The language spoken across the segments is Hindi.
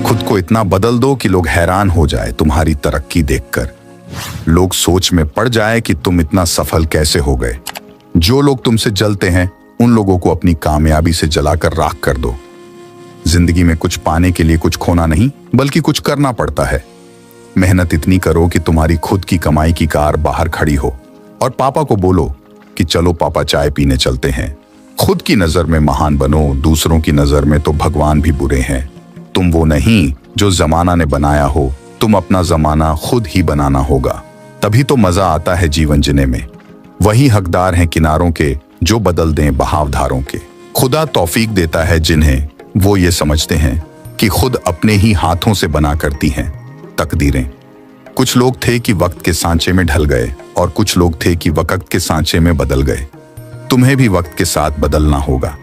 खुद को इतना बदल दो कि लोग हैरान हो जाए तुम्हारी तरक्की देखकर। लोग सोच में पड़ जाए कि तुम इतना सफल कैसे हो गए। जो लोग तुमसे जलते हैं उन लोगों को अपनी कामयाबी से जलाकर राख कर दो। जिंदगी में कुछ पाने के लिए कुछ खोना नहीं, बल्कि कुछ करना पड़ता है। मेहनत इतनी करो कि तुम्हारी खुद की कमाई की कार बाहर खड़ी हो और पापा को बोलो कि चलो पापा चाय पीने चलते हैं। खुद की नजर में महान बनो, दूसरों की नजर में तो भगवान भी बुरे हैं। तुम वो नहीं जो जमाना ने बनाया हो, तुम अपना जमाना खुद ही बनाना होगा। तभी तो मजा आता है जीवन जीने में। वही हकदार हैं किनारों के जो बदल दें बहावधारों के। खुदा तौफीक देता है जिन्हें वो ये समझते हैं कि खुद अपने ही हाथों से बना करती हैं तकदीरें। कुछ लोग थे कि वक्त के सांचे में ढल गए और कुछ लोग थे कि वक्त के सांचे में बदल गए। तुम्हें भी वक्त के साथ बदलना होगा।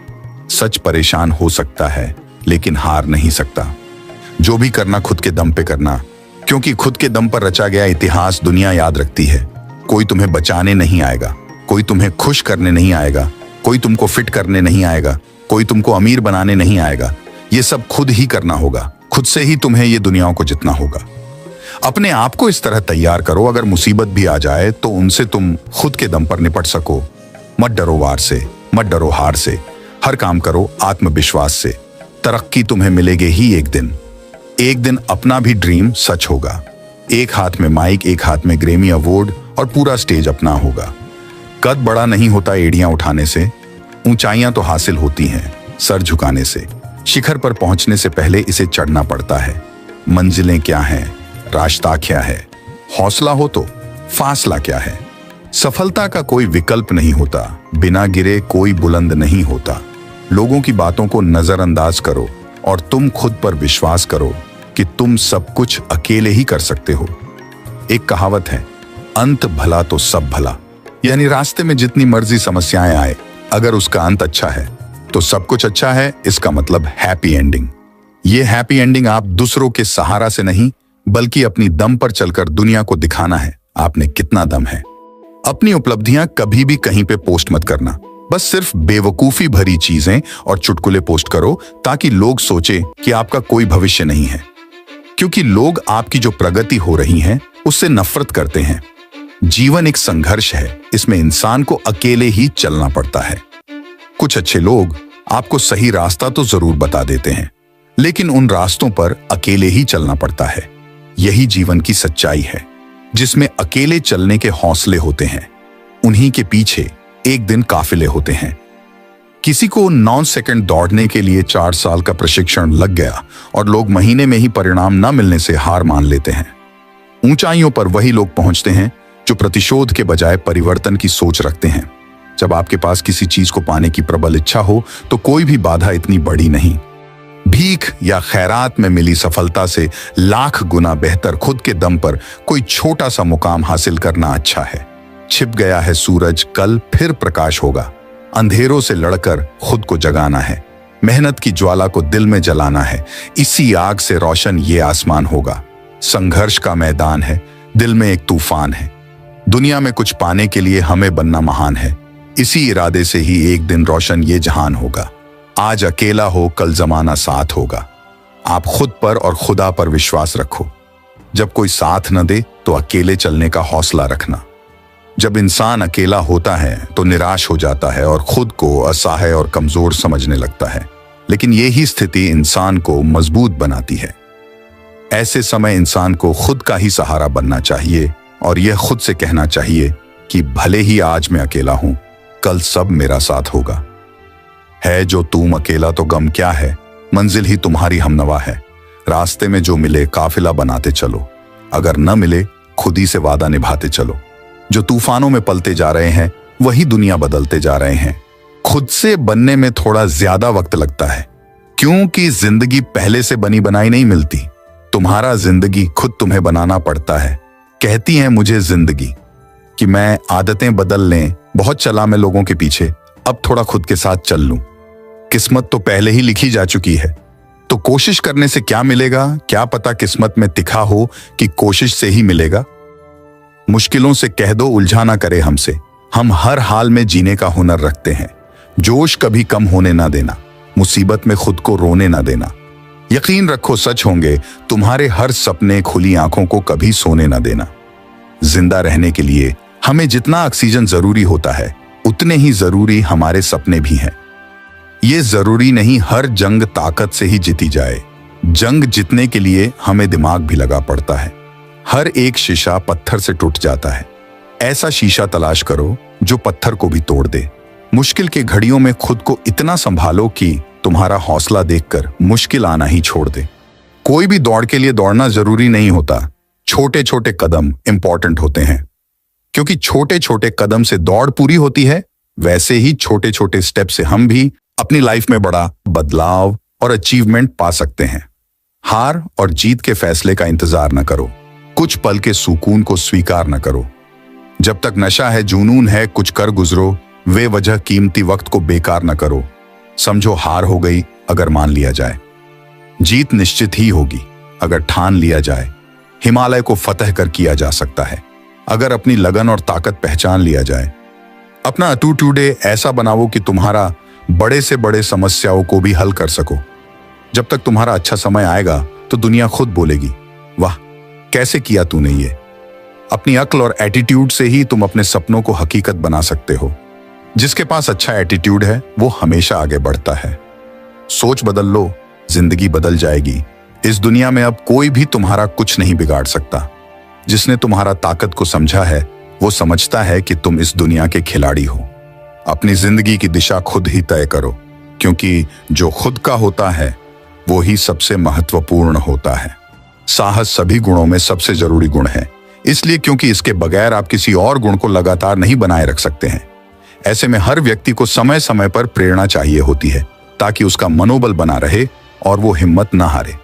सच परेशान हो सकता है लेकिन हार नहीं सकता। जो भी करना खुद के दम पे करना, क्योंकि खुद के दम पर रचा गया इतिहास दुनिया याद रखती है। कोई तुम्हें बचाने नहीं आएगा, कोई तुम्हें खुश करने नहीं आएगा, कोई तुमको फिट करने नहीं आएगा, कोई तुमको अमीर बनाने नहीं आएगा। ये सब खुद ही करना होगा। खुद से ही तुम्हें ये दुनिया को जितना होगा। अपने आप को इस तरह तैयार करो, अगर मुसीबत भी आ जाए तो उनसे तुम खुद के दम पर निपट सको। मत डरो वार से, मत डरो हार से। हर काम करो आत्मविश्वास से। तरक्की तुम्हें मिलेगी ही एक दिन। एक दिन अपना भी ड्रीम सच होगा। एक हाथ में माइक, एक हाथ में ग्रेमी अवार्ड और पूरा स्टेज अपना होगा। कद बड़ा नहीं होता एड़ियां उठाने से, ऊंचाइयां तो हासिल होती हैं सर झुकाने से। शिखर पर पहुंचने से पहले इसे चढ़ना पड़ता है। मंजिलें क्या हैं, रास्ता क्या है, हौसला हो तो फासला क्या है। सफलता का कोई विकल्प नहीं होता, बिना गिरे कोई बुलंद नहीं होता। लोगों की बातों को नजरअंदाज करो और तुम खुद पर विश्वास करो कि तुम सब कुछ अकेले ही कर सकते हो। एक कहावत है, अंत भला तो सब भला। यानी रास्ते में जितनी मर्जी समस्याएं आए, अगर उसका अंत अच्छा है तो सब कुछ अच्छा है। इसका मतलब हैप्पी एंडिंग। ये हैप्पी एंडिंग आप दूसरों के सहारा से नहीं, बल्कि अपनी दम पर चलकर दुनिया को दिखाना है आपने कितना दम है। अपनी उपलब्धियां कभी भी कहीं पे पोस्ट मत करना। बस सिर्फ बेवकूफी भरी चीजें और चुटकुले पोस्ट करो ताकि लोग सोचे कि आपका कोई भविष्य नहीं है। क्योंकि लोग आपकी जो प्रगति हो रही है उससे नफरत करते हैं। जीवन एक संघर्ष है, इसमें इंसान को अकेले ही चलना पड़ता है। कुछ अच्छे लोग आपको सही रास्ता तो जरूर बता देते हैं, लेकिन उन रास्तों पर अकेले ही चलना पड़ता है। यही जीवन की सच्चाई है, जिसमें अकेले चलने के हौसले होते हैं। उन्हीं के पीछे एक दिन काफिले होते हैं। किसी को 9 सेकंड दौड़ने के लिए 4 साल का प्रशिक्षण लग गया और लोग महीने में ही परिणाम न मिलने से हार मान लेते हैं। ऊंचाइयों पर वही लोग पहुंचते हैं जो प्रतिशोध के बजाय परिवर्तन की सोच रखते हैं। जब आपके पास किसी चीज को पाने की प्रबल इच्छा हो तो कोई भी बाधा इतनी बड़ी नहीं। भीख या खैरात में मिली सफलता से लाख गुना बेहतर खुद के दम पर कोई छोटा सा मुकाम हासिल करना अच्छा है। छिप गया है सूरज, कल फिर प्रकाश होगा। अंधेरों से लड़कर खुद को जगाना है। मेहनत की ज्वाला को दिल में जलाना है। इसी आग से रोशन ये आसमान होगा। संघर्ष का मैदान है, दिल में एक तूफान है। दुनिया में कुछ पाने के लिए हमें बनना महान है। इसी इरादे से ही एक दिन रोशन ये जहान होगा। आज अकेला हो, कल जमाना साथ होगा। आप खुद पर और खुदा पर विश्वास रखो। जब कोई साथ न दे तो अकेले चलने का हौसला रखना। जब इंसान अकेला होता है तो निराश हो जाता है और खुद को असहाय और कमजोर समझने लगता है, लेकिन यही स्थिति इंसान को मजबूत बनाती है। ऐसे समय इंसान को खुद का ही सहारा बनना चाहिए और यह खुद से कहना चाहिए कि भले ही आज मैं अकेला हूं, कल सब मेरा साथ होगा। है जो तुम अकेला तो गम क्या है, मंजिल ही तुम्हारी हमनवा है। रास्ते में जो मिले काफिला बनाते चलो, अगर न मिले खुद ही से वादा निभाते चलो। जो तूफानों में पलते जा रहे हैं वही दुनिया बदलते जा रहे हैं। खुद से बनने में थोड़ा ज्यादा वक्त लगता है, क्योंकि जिंदगी पहले से बनी बनाई नहीं मिलती। तुम्हारा जिंदगी खुद तुम्हें बनाना पड़ता है। कहती है मुझे जिंदगी कि मैं आदतें बदल लें, बहुत चला मैं लोगों के पीछे, अब थोड़ा खुद के साथ चल लूं। किस्मत तो पहले ही लिखी जा चुकी है, तो कोशिश करने से क्या मिलेगा, क्या पता किस्मत में लिखा हो कि कोशिश से ही मिलेगा। मुश्किलों से कह दो उलझा ना करे हमसे, हम हर हाल में जीने का हुनर रखते हैं। जोश कभी कम होने ना देना, मुसीबत में खुद को रोने ना देना। यकीन रखो सच होंगे। तुम्हारे हर सपने खुली आंखों को कभी सोने न देना। जिंदा रहने के लिए हमें जितना ऑक्सीजन जरूरी होता है उतने ही जरूरी हमारे सपने भी हैं। ये जरूरी नहीं हर जंग ताकत से ही जीती जाए। जंग जीतने के लिए हमें दिमाग भी लगा पड़ता है। हर एक शीशा पत्थर से टूट जाता है। ऐसा शीशा तलाश करो जो पत्थर को भी तोड़ दे। मुश्किल के घड़ियों में खुद को इतना संभालो कि तुम्हारा हौसला देखकर मुश्किल आना ही छोड़ दे। कोई भी दौड़ के लिए दौड़ना जरूरी नहीं होता। छोटे छोटे कदम इंपॉर्टेंट होते हैं, क्योंकि छोटे छोटे कदम से दौड़ पूरी होती है। वैसे ही छोटे छोटे स्टेप से हम भी अपनी लाइफ में बड़ा बदलाव और अचीवमेंट पा सकते हैं। हार और जीत के फैसले का इंतजार न करो। कुछ पल के सुकून को स्वीकार न करो। जब तक नशा है, जुनून है, कुछ कर गुजरो। वे वजह कीमती वक्त को बेकार न करो। समझो हार हो गई अगर मान लिया जाए, जीत निश्चित ही होगी अगर ठान लिया जाए। हिमालय को फतह कर किया जा सकता है अगर अपनी लगन और ताकत पहचान लिया जाए। अपना अटूट डे ऐसा बनाओ कि तुम्हारा बड़े से बड़े समस्याओं को भी हल कर सको। जब तक तुम्हारा अच्छा समय आएगा तो दुनिया खुद बोलेगी, वाह कैसे किया तूने ये। अपनी अक्ल और एटीट्यूड से ही तुम अपने सपनों को हकीकत बना सकते हो। जिसके पास अच्छा एटीट्यूड है वो हमेशा आगे बढ़ता है। सोच बदल लो, जिंदगी बदल जाएगी। इस दुनिया में अब कोई भी तुम्हारा कुछ नहीं बिगाड़ सकता। जिसने तुम्हारा ताकत को समझा है वो समझता है कि तुम इस दुनिया के खिलाड़ी हो। अपनी जिंदगी की दिशा खुद ही तय करो, क्योंकि जो खुद का होता है वो ही सबसे महत्वपूर्ण होता है। साहस सभी गुणों में सबसे जरूरी गुण है, इसलिए क्योंकि इसके बगैर आप किसी और गुण को लगातार नहीं बनाए रख सकते हैं। ऐसे में हर व्यक्ति को समय समय पर प्रेरणा चाहिए होती है ताकि उसका मनोबल बना रहे और वो हिम्मत ना हारे।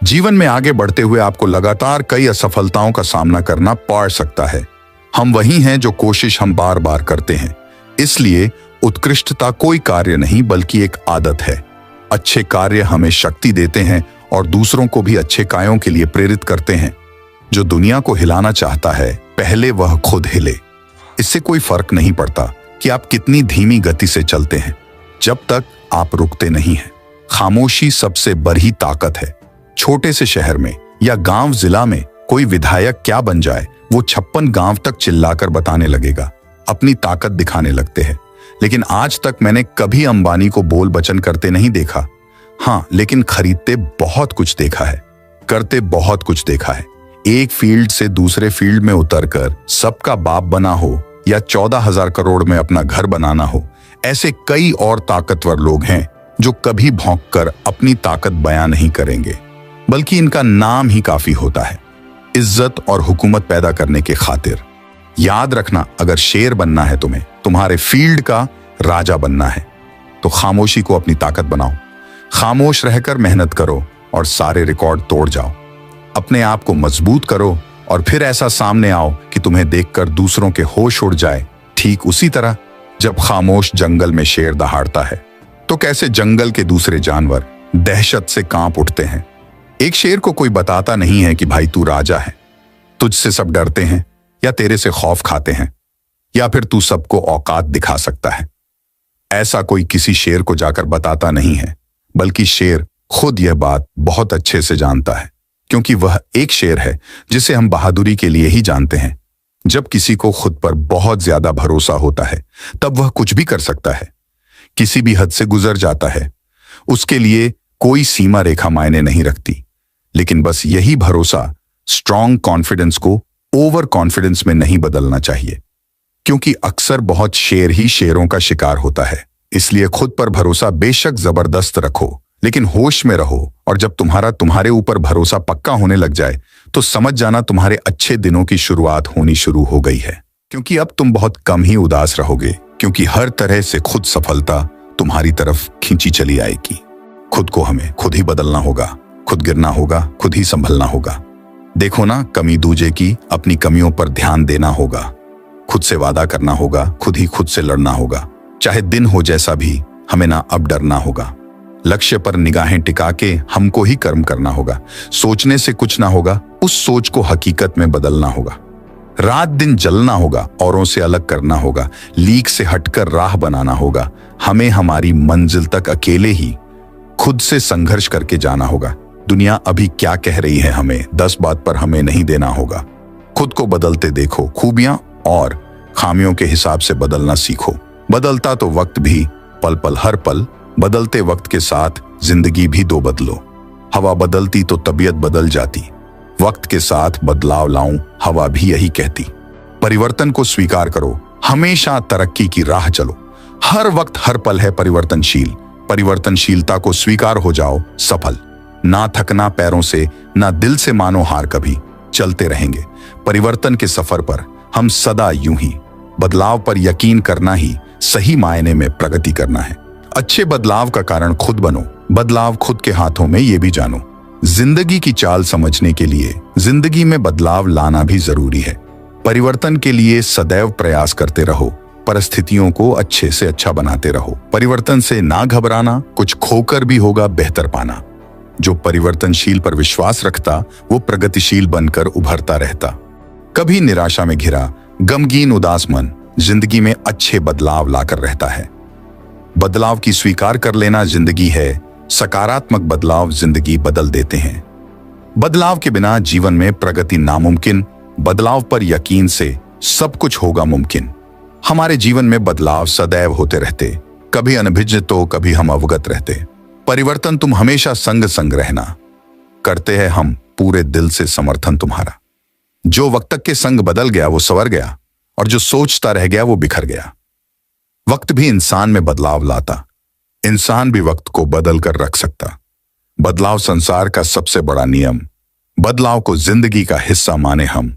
जीवन में आगे बढ़ते हुए आपको लगातार कई असफलताओं का सामना करना पड़ सकता है। हम वही हैं जो कोशिश हम बार बार करते हैं। इसलिए उत्कृष्टता कोई कार्य नहीं बल्कि एक आदत है। अच्छे कार्य हमें शक्ति देते हैं और दूसरों को भी अच्छे कार्यों के लिए प्रेरित करते हैं। जो दुनिया को हिलाना चाहता है पहले वह खुद हिले। इससे कोई फर्क नहीं पड़ता कि आप कितनी धीमी गति से चलते हैं, जब तक आप रुकते नहीं हैं। खामोशी सबसे बड़ी ताकत है। छोटे से शहर में या गांव जिला में कोई विधायक क्या बन जाए, वो 56 गांव तक चिल्लाकर बताने लगेगा, अपनी ताकत दिखाने लगते हैं। लेकिन आज तक मैंने कभी अंबानी को बोल बचन करते नहीं देखा। हाँ, लेकिन खरीदते बहुत कुछ देखा है, करते बहुत कुछ देखा है। एक फील्ड से दूसरे फील्ड में उतरकर सबका बाप बना हो या 14,000 करोड़ में अपना घर बनाना हो, ऐसे कई और ताकतवर लोग हैं जो कभी भौंककर अपनी ताकत बयां नहीं करेंगे, बल्कि इनका नाम ही काफी होता है इज्जत और हुकूमत पैदा करने के खातिर। याद रखना, अगर शेर बनना है तुम्हें, तुम्हारे फील्ड का राजा बनना है, तो खामोशी को अपनी ताकत बनाओ। खामोश रहकर मेहनत करो और सारे रिकॉर्ड तोड़ जाओ। अपने आप को मजबूत करो और फिर ऐसा सामने आओ कि तुम्हें देखकर दूसरों के होश उड़ जाए। ठीक उसी तरह जब खामोश जंगल में शेर दहाड़ता है तो कैसे जंगल के दूसरे जानवर दहशत से कांप उठते हैं। एक शेर को कोई बताता नहीं है कि भाई तू राजा है, तुझसे सब डरते हैं या तेरे से खौफ खाते हैं, या फिर तू सबको औकात दिखा सकता है। ऐसा कोई किसी शेर को जाकर बताता नहीं है, बल्कि शेर खुद यह बात बहुत अच्छे से जानता है, क्योंकि वह एक शेर है जिसे हम बहादुरी के लिए ही जानते हैं। जब किसी को खुद पर बहुत ज्यादा भरोसा होता है तब वह कुछ भी कर सकता है, किसी भी हद से गुजर जाता है। उसके लिए कोई सीमा रेखा मायने नहीं रखती। लेकिन बस यही भरोसा स्ट्रॉन्ग कॉन्फिडेंस को ओवर कॉन्फिडेंस में नहीं बदलना चाहिए, क्योंकि अक्सर बहुत शेर ही शेरों का शिकार होता है। इसलिए खुद पर भरोसा बेशक जबरदस्त रखो, लेकिन होश में रहो। और जब तुम्हारे ऊपर भरोसा पक्का होने लग जाए तो समझ जाना तुम्हारे अच्छे दिनों की शुरुआत होनी शुरू हो गई है। क्योंकि अब तुम बहुत कम ही उदास रहोगे, क्योंकि हर तरह से खुद सफलता तुम्हारी तरफ खींची चली आएगी। खुद को हमें खुद ही बदलना होगा, खुद गिरना होगा, खुद ही संभलना होगा। देखो ना, कमी दूजे की, अपनी कमियों पर ध्यान देना होगा, खुद से वादा करना होगा, खुद ही खुद से लड़ना होगा। चाहे दिन हो जैसा भी, हमें ना अब डरना होगा। लक्ष्य पर निगाहें टिका के हमको ही कर्म करना होगा। सोचने से कुछ ना होगा, उस सोच को हकीकत में बदलना होगा। रात दिन जलना होगा, औरों से अलग करना होगा, लीक से हटकर राह बनाना होगा। हमें हमारी मंजिल तक अकेले ही खुद से संघर्ष करके जाना होगा। दुनिया अभी क्या कह रही है हमें 10 बात पर हमें नहीं देना होगा। खुद को बदलते देखो, खूबियां और खामियों के हिसाब से बदलना सीखो। बदलता तो वक्त भी पल पल हर पल, बदलते वक्त के साथ जिंदगी भी दो बदलो। हवा बदलती तो तबीयत बदल जाती, वक्त के साथ बदलाव लाऊं हवा भी यही कहती। परिवर्तन को स्वीकार करो, हमेशा तरक्की की राह चलो। हर वक्त हर पल है परिवर्तनशील। परिवर्तनशीलता को स्वीकार हो जाओ सफल। ना थकना पैरों से, ना दिल से मानो हार, कभी चलते रहेंगे परिवर्तन के सफर पर हम सदा यूं ही। बदलाव पर यकीन करना ही सही मायने में प्रगति करना है। अच्छे बदलाव का कारण खुद बनो, बदलाव खुद के हाथों में ये भी जानो। जिंदगी की चाल समझने के लिए जिंदगी में बदलाव लाना भी जरूरी है। परिवर्तन के लिए सदैव प्रयास करते रहो, परिस्थितियों को अच्छे से अच्छा बनाते रहो। परिवर्तन से ना घबराना, कुछ खोकर भी होगा बेहतर पाना। जो परिवर्तनशील पर विश्वास रखता वो प्रगतिशील बनकर उभरता रहता। कभी निराशा में घिरा गमगीन उदास मन जिंदगी में अच्छे बदलाव लाकर रहता है। बदलाव की स्वीकार कर लेना जिंदगी है, सकारात्मक बदलाव जिंदगी बदल देते हैं। बदलाव के बिना जीवन में प्रगति नामुमकिन, बदलाव पर यकीन से सब कुछ होगा मुमकिन। हमारे जीवन में बदलाव सदैव होते रहते, कभी अनभिज्ञ तो कभी हम अवगत रहते। परिवर्तन तुम हमेशा संग संग रहना, करते हैं हम पूरे दिल से समर्थन तुम्हारा। जो वक्त तक के संग बदल गया वो संवर गया, और जो सोचता रह गया वो बिखर गया। वक्त भी इंसान में बदलाव लाता, इंसान भी वक्त को बदल कर रख सकता। बदलाव संसार का सबसे बड़ा नियम, बदलाव को जिंदगी का हिस्सा माने हम।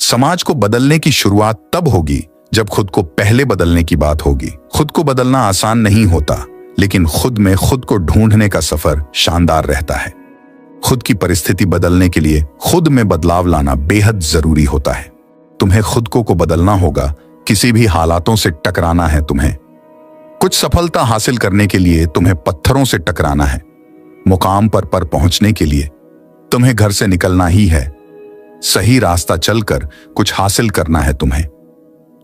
समाज को बदलने की शुरुआत तब होगी जब खुद को पहले बदलने की बात होगी। खुद को बदलना आसान नहीं होता, लेकिन खुद में खुद को ढूंढने का सफर शानदार रहता है। खुद की परिस्थिति बदलने के लिए खुद में बदलाव लाना बेहद जरूरी होता है। तुम्हें खुद को बदलना होगा, किसी भी हालातों से टकराना है तुम्हें। कुछ सफलता हासिल करने के लिए तुम्हें पत्थरों से टकराना है। मुकाम पर पहुंचने के लिए तुम्हें घर से निकलना ही है। सही रास्ता चलकर कुछ हासिल करना है तुम्हें।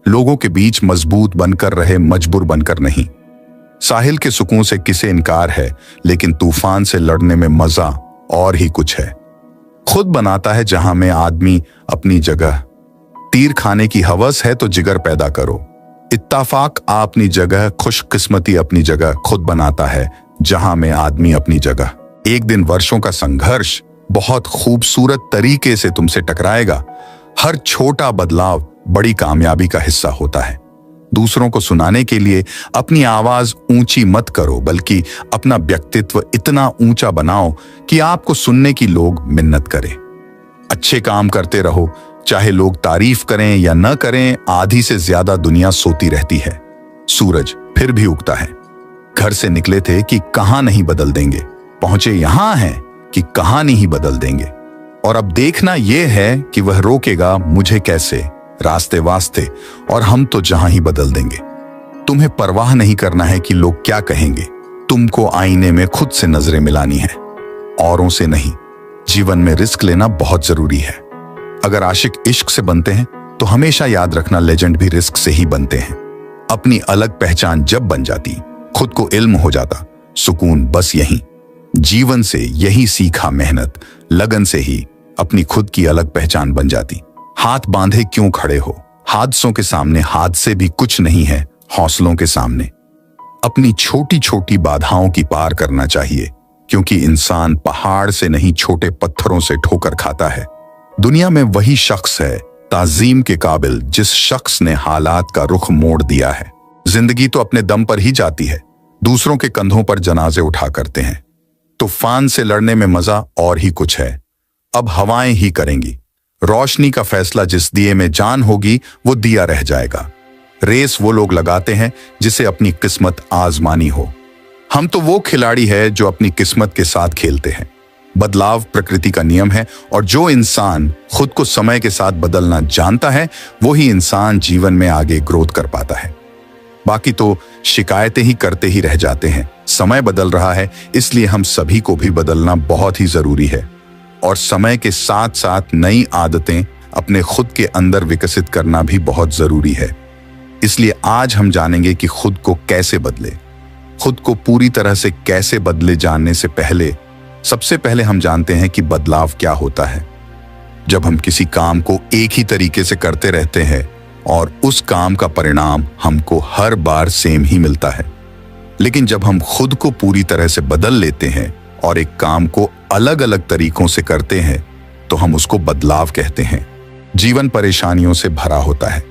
लोगों के बीच मजबूत बनकर रहे, मजबूर बनकर नहीं। साहिल के सुकून से किसे इनकार है, लेकिन तूफान से लड़ने में मजा और ही कुछ है। खुद बनाता है जहां में आदमी अपनी जगह। तीर खाने की हवस है तो जिगर पैदा करो। इत्तेफाक अपनी जगह, खुशकिस्मती अपनी जगह, खुद बनाता है जहां में आदमी अपनी जगह। एक दिन वर्षों का संघर्ष बहुत खूबसूरत तरीके से तुमसे टकराएगा। हर छोटा बदलाव बड़ी कामयाबी का हिस्सा होता है। दूसरों को सुनाने के लिए अपनी आवाज ऊंची मत करो, बल्कि अपना व्यक्तित्व इतना ऊंचा बनाओ कि आपको सुनने की लोग मिन्नत करें। अच्छे काम करते रहो, चाहे लोग तारीफ करें या न करें। आधी से ज्यादा दुनिया सोती रहती है। सूरज फिर भी उगता है। घर से निकले थे कि कहां नहीं बदल देंगे, पहुंचे यहां हैं कि कहानी ही बदल देंगे। और अब देखना यह है कि वह रोकेगा मुझे कैसे, रास्ते वास्ते, और हम तो जहां ही बदल देंगे। तुम्हें परवाह नहीं करना है कि लोग क्या कहेंगे। तुमको आईने में खुद से नजरें मिलानी है, औरों से नहीं। जीवन में रिस्क लेना बहुत जरूरी है। अगर आशिक इश्क से बनते हैं तो हमेशा याद रखना लेजेंड भी रिस्क से ही बनते हैं। अपनी अलग पहचान जब बन जाती, खुद को इल्म हो जाता, सुकून बस यही। जीवन से यही सीखा, मेहनत लगन से ही अपनी खुद की अलग पहचान बन जाती। हाथ बांधे क्यों खड़े हो, हादसों के सामने हादसे भी कुछ नहीं है हौसलों के सामने। अपनी छोटी छोटी बाधाओं की पार करना चाहिए, क्योंकि इंसान पहाड़ से नहीं छोटे पत्थरों से ठोकर खाता है। दुनिया में वही शख्स है ताजीम के काबिल जिस शख्स ने हालात का रुख मोड़ दिया है। जिंदगी तो अपने दम पर ही जाती है, दूसरों के कंधों पर जनाजे उठा करते हैं। तूफान से लड़ने में मजा और ही कुछ है। अब हवाएं ही करेंगी। रोशनी का फैसला जिस दिए में जान होगी वो दिया रह जाएगा। रेस वो लोग लगाते हैं जिसे अपनी किस्मत आजमानी हो। हम तो वो खिलाड़ी है जो अपनी किस्मत के साथ खेलते हैं। बदलाव प्रकृति का नियम है, और जो इंसान खुद को समय के साथ बदलना जानता है वही इंसान जीवन में आगे ग्रोथ कर पाता है। बाकी तो शिकायतें ही करते ही रह जाते हैं। समय बदल रहा है, इसलिए हम सभी को भी बदलना बहुत ही जरूरी है। और समय के साथ साथ नई आदतें अपने खुद के अंदर विकसित करना भी बहुत जरूरी है। इसलिए आज हम जानेंगे कि खुद को कैसे बदले। खुद को पूरी तरह से कैसे बदले जानने से पहले सबसे पहले हम जानते हैं कि बदलाव क्या होता है। जब हम किसी काम को एक ही तरीके से करते रहते हैं और उस काम का परिणाम हमको हर बार सेम ही मिलता है, लेकिन जब हम खुद को पूरी तरह से बदल लेते हैं और एक काम को अलग अलग तरीकों से करते हैं तो हम उसको बदलाव कहते हैं। जीवन परेशानियों से भरा होता है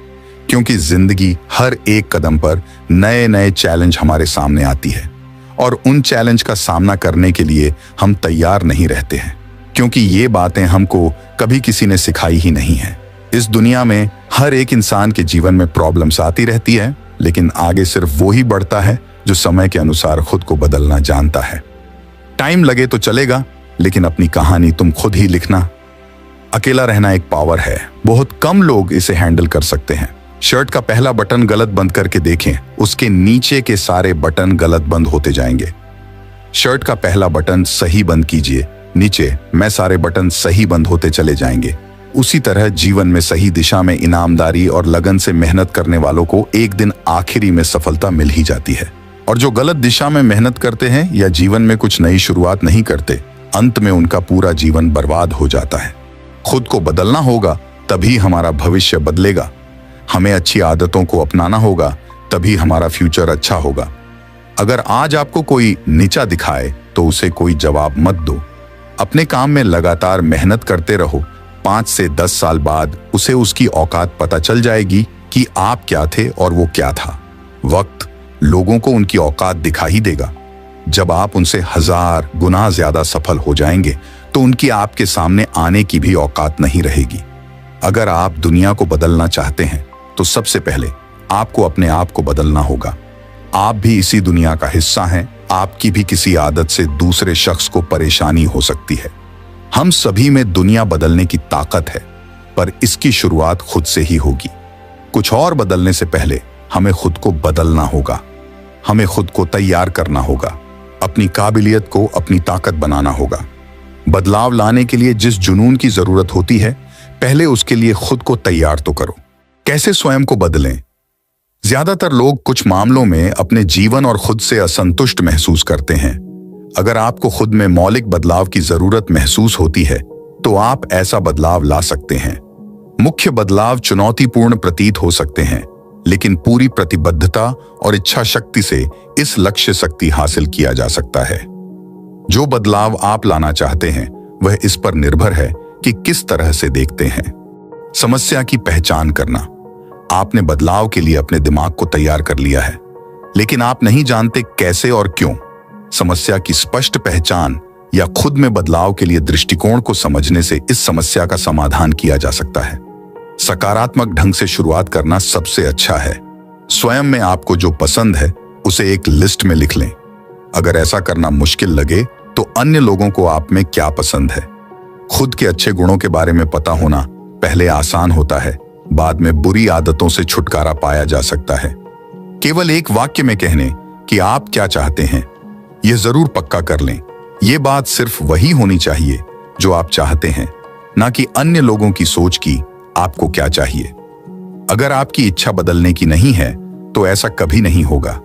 क्योंकि जिंदगी हर एक कदम पर नए नए चैलेंज हमारे सामने आती है और उन चैलेंज का सामना करने के लिए हम तैयार नहीं रहते हैं, क्योंकि ये बातें हमको कभी किसी ने सिखाई ही नहीं है। इस दुनिया में हर एक इंसान के जीवन में प्रॉब्लम्स आती रहती है, लेकिन आगे सिर्फ वो ही बढ़ता है जो समय के अनुसार खुद को बदलना जानता है। टाइम लगे तो चलेगा, लेकिन अपनी कहानी तुम खुद ही लिखना। अकेला रहना एक पावर है, बहुत कम लोग इसे हैंडल कर सकते हैं। शर्ट का पहला बटन गलत बंद करके देखें, उसके नीचे के सारे बटन गलत बंद होते जाएंगे। शर्ट का पहला बटन सही बंद कीजिए, नीचे मैं सारे बटन सही बंद होते चले जाएंगे। उसी तरह जीवन में सही दिशा में ईमानदारी और लगन से मेहनत करने वालों को एक दिन आखिरी में सफलता मिल ही जाती है, और जो गलत दिशा में मेहनत करते हैं या जीवन में कुछ नई शुरुआत नहीं करते, अंत में उनका पूरा जीवन बर्बाद हो जाता है। खुद को बदलना होगा, तभी हमारा भविष्य बदलेगा। हमें अच्छी आदतों को अपनाना होगा, तभी हमारा फ्यूचर अच्छा होगा। अगर आज आपको कोई नीचा दिखाए तो उसे कोई जवाब मत दो। अपने काम में लगातार मेहनत करते रहो। 5 से 10 साल बाद उसे उसकी औकात पता चल जाएगी कि आप क्या थे और वो क्या था। वक्त लोगों को उनकी औकात दिखा ही देगा। जब आप उनसे 1000 गुना ज्यादा सफल हो जाएंगे तो उनकी आपके सामने आने की भी औकात नहीं रहेगी। अगर आप दुनिया को बदलना चाहते हैं तो सबसे पहले आपको अपने आप को बदलना होगा। आप भी इसी दुनिया का हिस्सा हैं। आपकी भी किसी आदत से दूसरे शख्स को परेशानी हो सकती है। हम सभी में दुनिया बदलने की ताकत है, पर इसकी शुरुआत खुद से ही होगी। कुछ और बदलने से पहले हमें खुद को बदलना होगा। हमें खुद को तैयार करना होगा, अपनी काबिलियत को अपनी ताकत बनाना होगा। बदलाव लाने के लिए जिस जुनून की जरूरत होती है, पहले उसके लिए खुद को तैयार तो करो। कैसे स्वयं को बदलें? ज्यादातर लोग कुछ मामलों में अपने जीवन और खुद से असंतुष्ट महसूस करते हैं। अगर आपको खुद में मौलिक बदलाव की जरूरत महसूस होती है तो आप ऐसा बदलाव ला सकते हैं। मुख्य बदलाव चुनौतीपूर्ण प्रतीत हो सकते हैं, लेकिन पूरी प्रतिबद्धता और इच्छा शक्ति से इस लक्ष्य शक्ति हासिल किया जा सकता है। जो बदलाव आप लाना चाहते हैं वह इस पर निर्भर है कि किस तरह से देखते हैं। समस्या की पहचान करना। आपने बदलाव के लिए अपने दिमाग को तैयार कर लिया है, लेकिन आप नहीं जानते कैसे और क्यों। समस्या की स्पष्ट पहचान या खुद में बदलाव के लिए दृष्टिकोण को समझने से इस समस्या का समाधान किया जा सकता है। सकारात्मक ढंग से शुरुआत करना सबसे अच्छा है। स्वयं में आपको जो पसंद है उसे एक लिस्ट में लिख लें। अगर ऐसा करना मुश्किल लगे तो अन्य लोगों को आप में क्या पसंद है। खुद के अच्छे गुणों के बारे में पता होना पहले आसान होता है, बाद में बुरी आदतों से छुटकारा पाया जा सकता है। केवल एक वाक्य में कहने कि आप क्या चाहते हैं, यह जरूर पक्का कर लें। यह बात सिर्फ वही होनी चाहिए जो आप चाहते हैं, ना कि अन्य लोगों की सोच की आपको क्या चाहिए। अगर आपकी इच्छा बदलने की नहीं है तो ऐसा कभी नहीं होगा।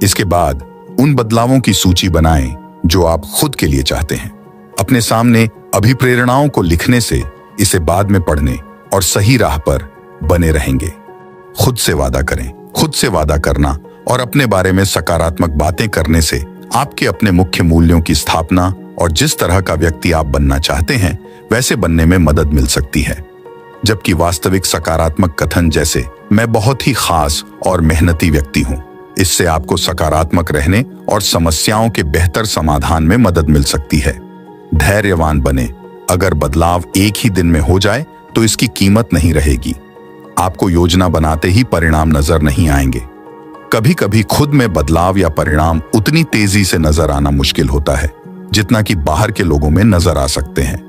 इसके बाद उन बदलावों की सूची बनाएं जो आप खुद के लिए चाहते हैं। अपने सामने अभिप्रेरणाओं को लिखने से इसे बाद में पढ़ने और सही राह पर बने रहेंगे। खुद से वादा करें। खुद से वादा करना और अपने बारे में सकारात्मक बातें करने से आपके अपने मुख्य मूल्यों की स्थापना और जिस तरह का व्यक्ति आप बनना चाहते हैं वैसे बनने में मदद मिल सकती है। जबकि वास्तविक सकारात्मक कथन जैसे मैं बहुत ही खास और मेहनती व्यक्ति हूं, इससे आपको सकारात्मक रहने और समस्याओं के बेहतर समाधान में मदद मिल सकती है। धैर्यवान बने। अगर बदलाव एक ही दिन में हो जाए तो इसकी कीमत नहीं रहेगी। आपको योजना बनाते ही परिणाम नजर नहीं आएंगे। कभी कभी खुद में बदलाव या परिणाम उतनी तेजी से नजर आना मुश्किल होता है जितना कि बाहर के लोगों में नजर आ सकते हैं।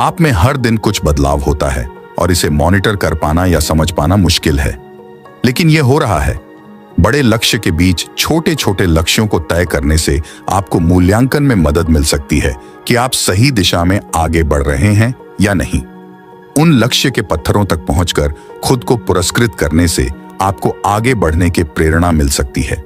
आप में हर दिन कुछ बदलाव होता है और इसे मॉनिटर कर पाना या समझ पाना मुश्किल है, लेकिन यह हो रहा है। बड़े लक्ष्य के बीच छोटे छोटे लक्ष्यों को तय करने से आपको मूल्यांकन में मदद मिल सकती है कि आप सही दिशा में आगे बढ़ रहे हैं या नहीं। उन लक्ष्य के पत्थरों तक पहुंचकर खुद को पुरस्कृत करने से आपको आगे बढ़ने की प्रेरणा मिल सकती है।